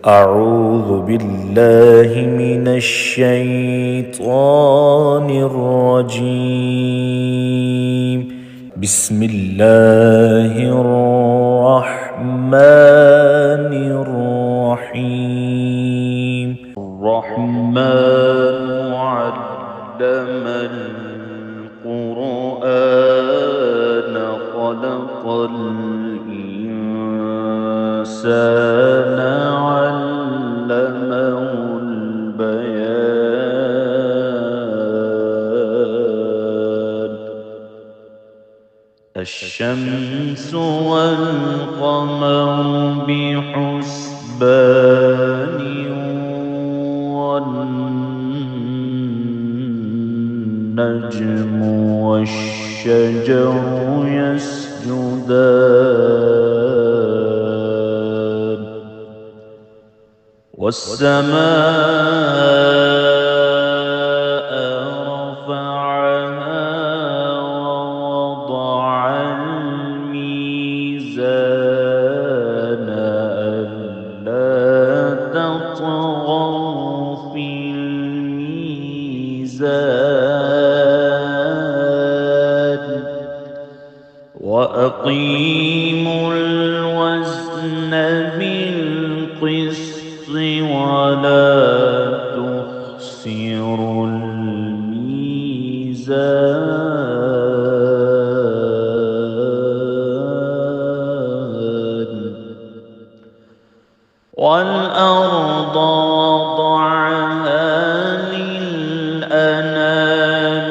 أعوذ بالله من الشيطان الرجيم. بسم الله الرحمن الرحيم. الرحمن علم القرآن خلق الإنسان علمه البيان. الشمس والقمر بحسبان والنجم والشجر يسجدان والسماء رفعها ووضع الميزان ألا تطغوا في الميزان وأقيموا الوزن بالقسط ولا تخسروا الميزان. والأرض وضعها للأنام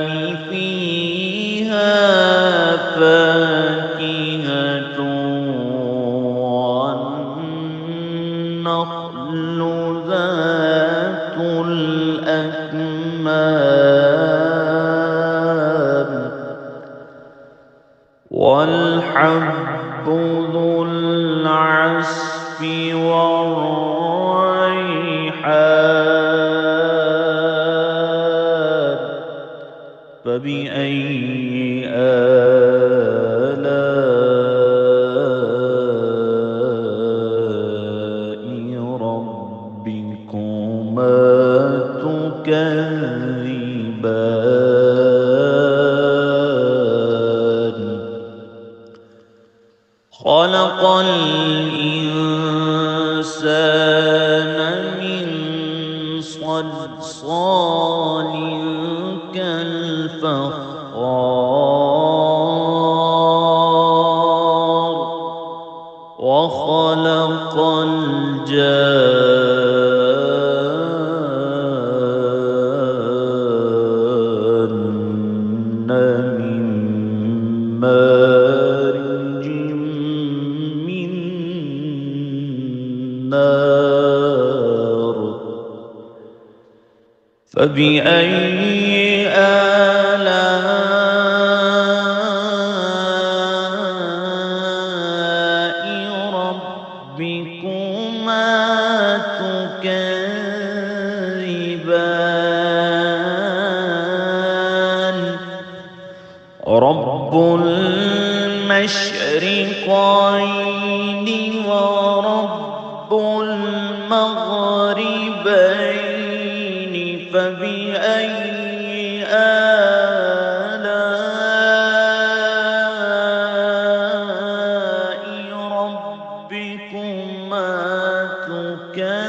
فيها فاكهة والنخل ذات الأكمام والحب ذو العصف والريحان. فبأي آلاء ربكما تكذبان. خلق الإنسان من صلصال كالفخار وخلق الجان من مارج من نار. فبأي آلاء ربكما تكذبان. رب المشرقين ورب المغربين. فبأي آلاء ربكما تكذبان.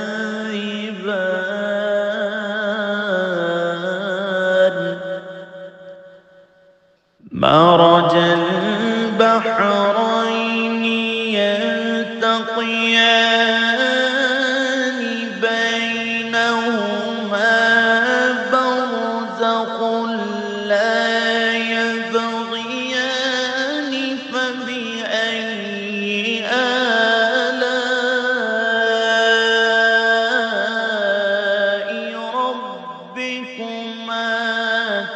مرج البحرين يلتقيان بينهما برزخ لا يبغيان. فبأي آلاء ربكما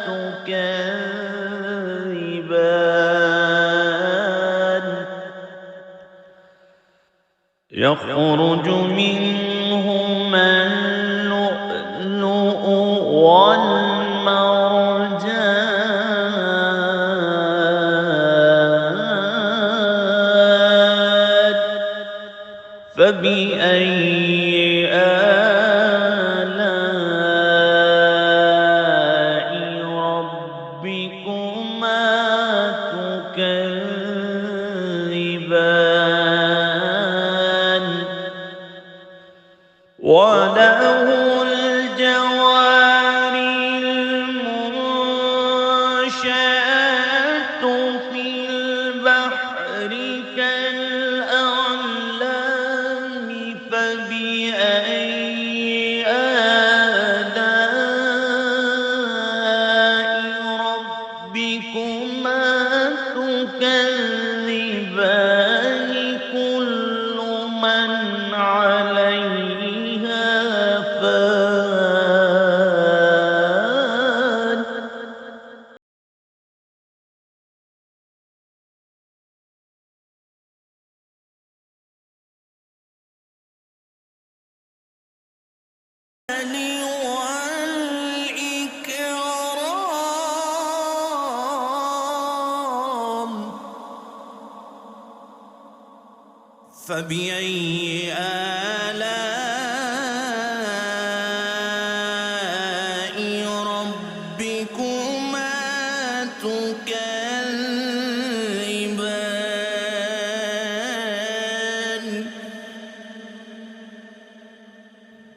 تكذبان. يخرج منهما اللؤلؤ والمرجان. فبأي وله الجوار المنشآت في البحر كالأعلام فبأي آلاء ربكما تكذبان كل من عليها فان والإكرام فبأي آلاء ربكما تكذبان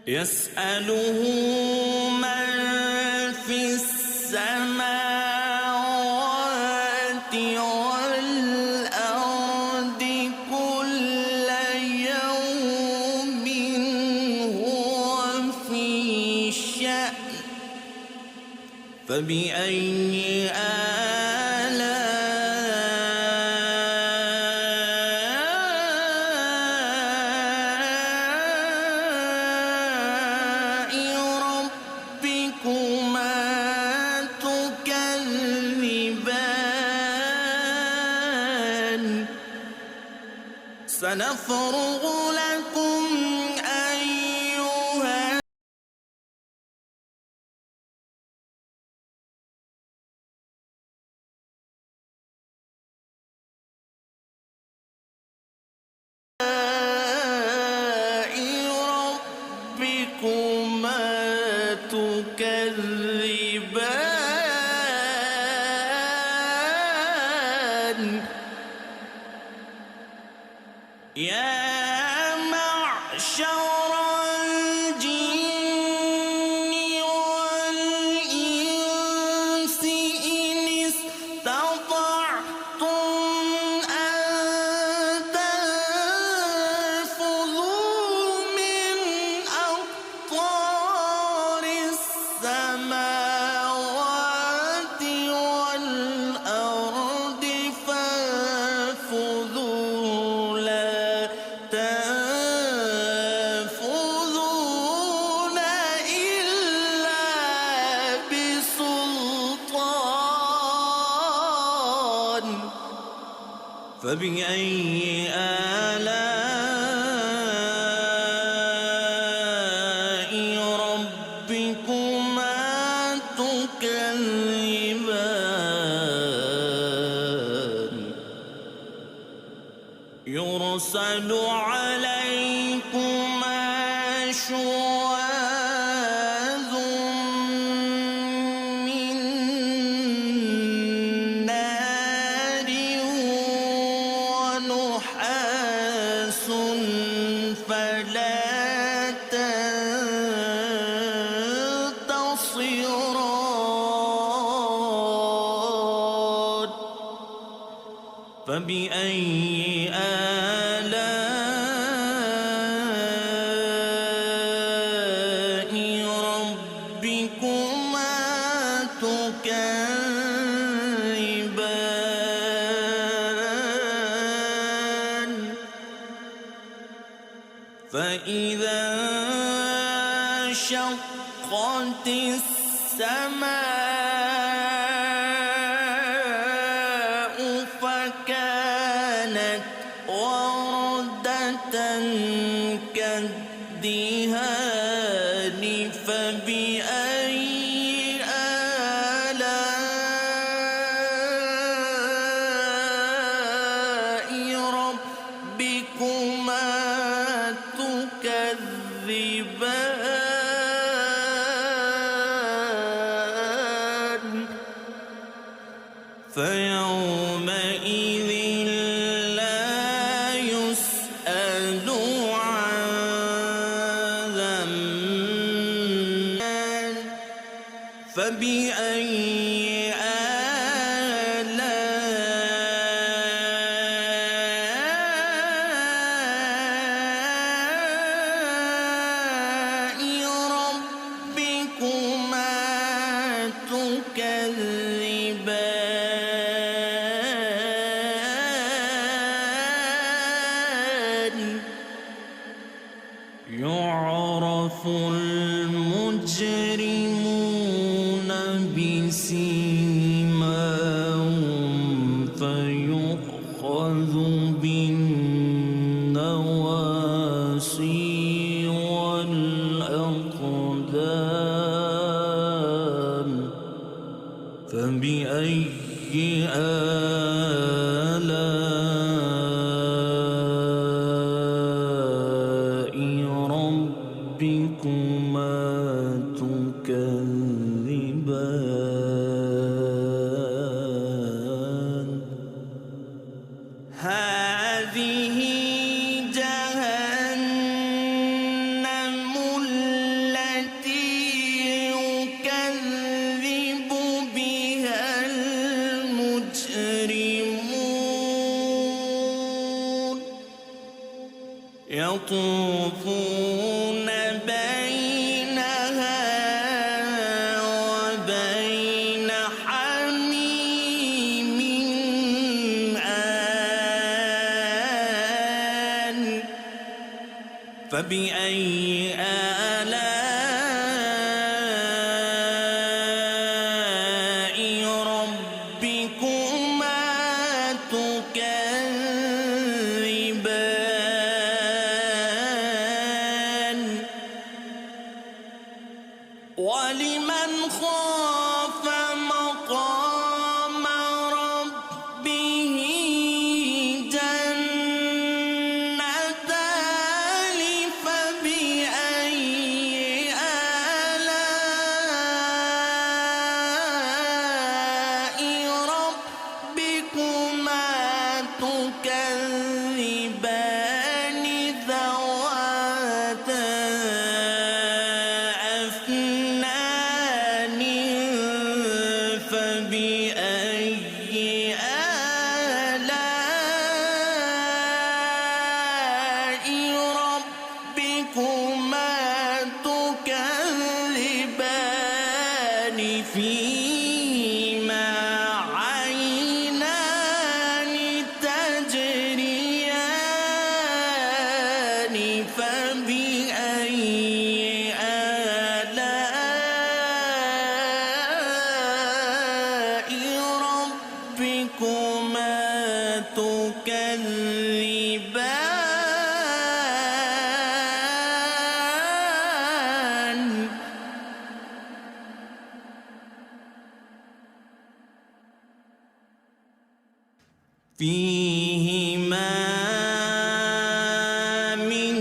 يسأله من في السماوات والأرض كل يوم هو في شأن فبأي آلاء ربكما تكذبان سنفرغ لكم أيها ربكما تكذبان يا معشر الجن والإنس إن استطعتم أن تنفذوا من أقطار السماوات والأرض فانفذوا لا تنفذون إلا بسلطان فبأي آلاء ربكما تكذبان يرسل عليكما شواظ من نار ونحاس فلا تنتصران فبأي آلاء ربكما تكذبان فإذا انشقت السماء فكانت وردة كالدهان فبأي آلاء ربكما تكذبان فيومئذ لا يسأل عن ذنبه فبأي آلاء ربكما تكذبان يعرف المجرمون بسيماهم فيؤخذ بالنواصي والأقدام فبأي آلاء ربكما تكذبان هذه جهنم التي يكذب بها المجرمون يطوفون بينها وبين حميم آن فبأي آلاء ربكما تكذبان ولمن خاف مقام ربه جنتان فبأي آلاء ربكما تكذبان ذواتا أفنان فبأي آلاء ربكما تكذبان فيهما عينان تجريان فبأي آلاء ربكما تكذبان فيهما من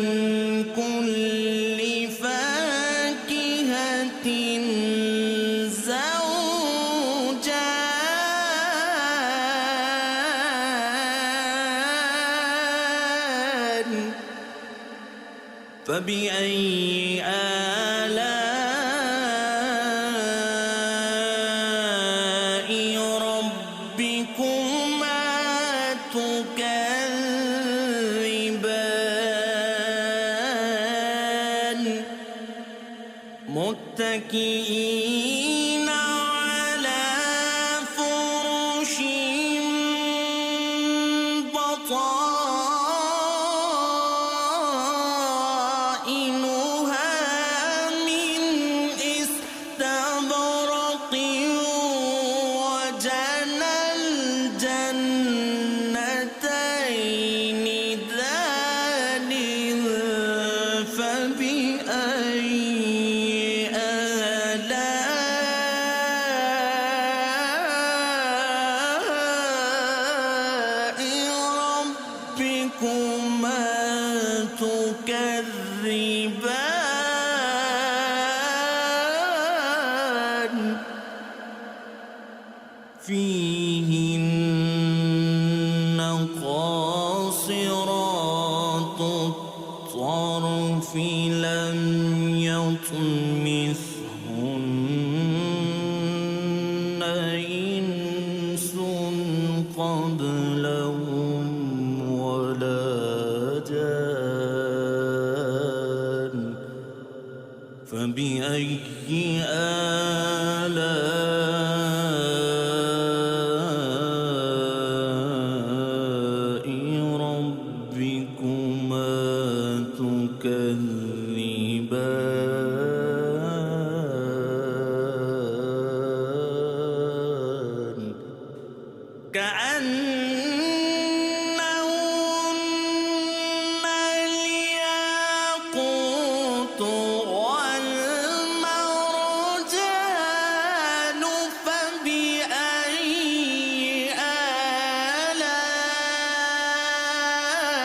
كل فاكهة زوجان فبأي آلاء ربكما تكذبان متكئين على فرش بطائنها من استبرق وجنى الجنتين دان فبأي آلاء ربكما تكذبان فيهن قاصرات الطرف لم يطمثهن فبأي آلاء ربكما تكذبان كأنهن الياقوت والمرجان فبأي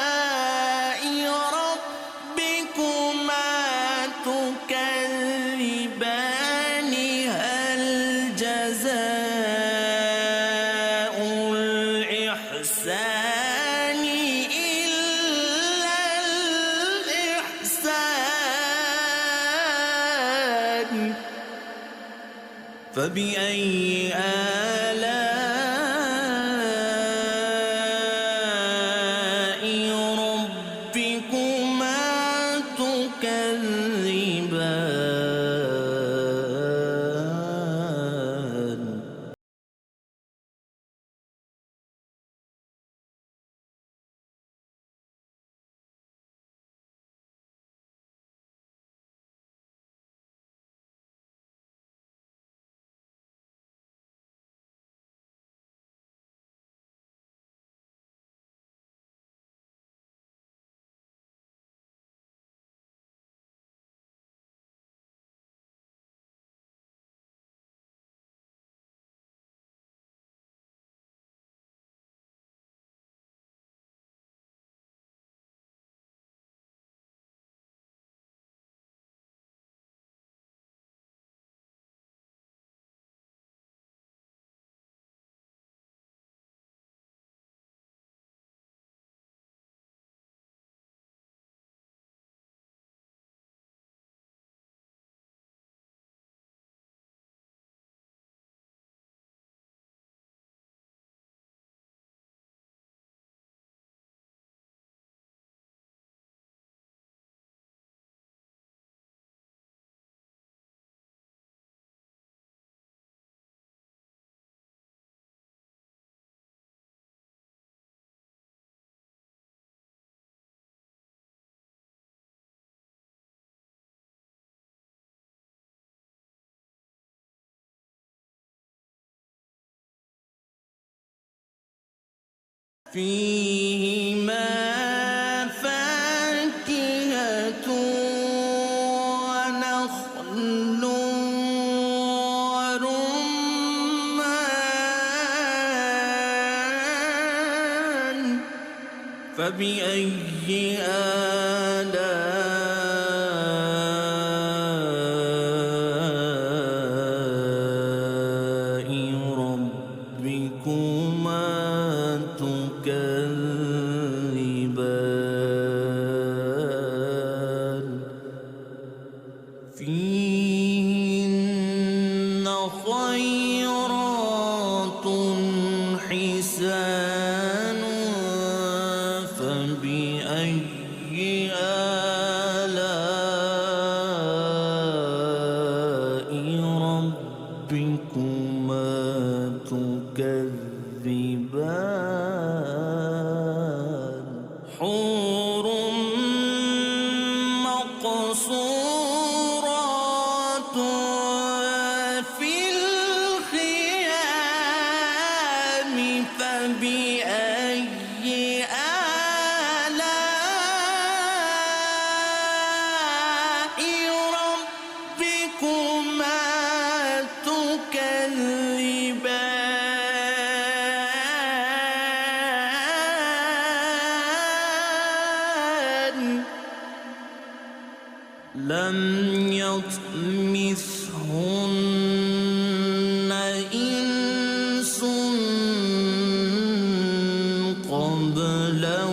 آلاء ربكما تكذبان هل جزاء الإحسان إلا الإحسان فبأي آلاء ربكما تكذبان فيهما فاكهة ونخل ورمان فبأي آلاء ربكما تكذبان فيهن خيرات حسان فبأي آلاء ربكما تكذبان حور مقصورات في الخيام فبأي آلاء ربكما تكذبان لم يطمثهن إنس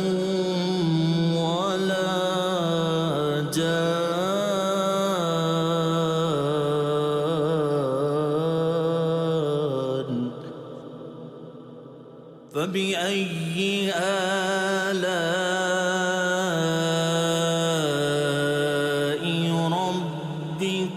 قبلهم ولا جان فبأي آلاء ربكما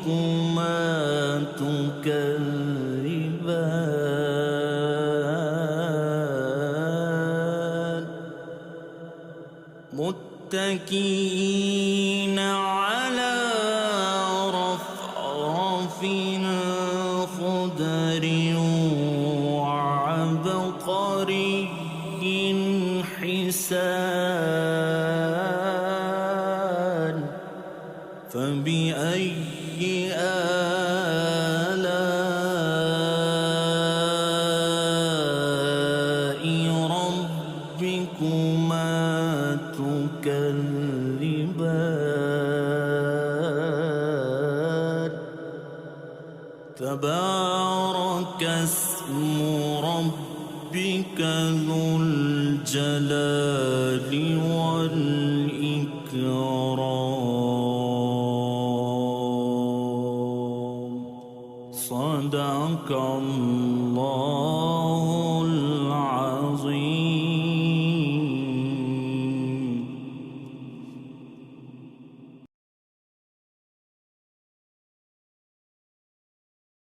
آلاء ربكما تكذبان تبارك اسم ربك ذو الجلال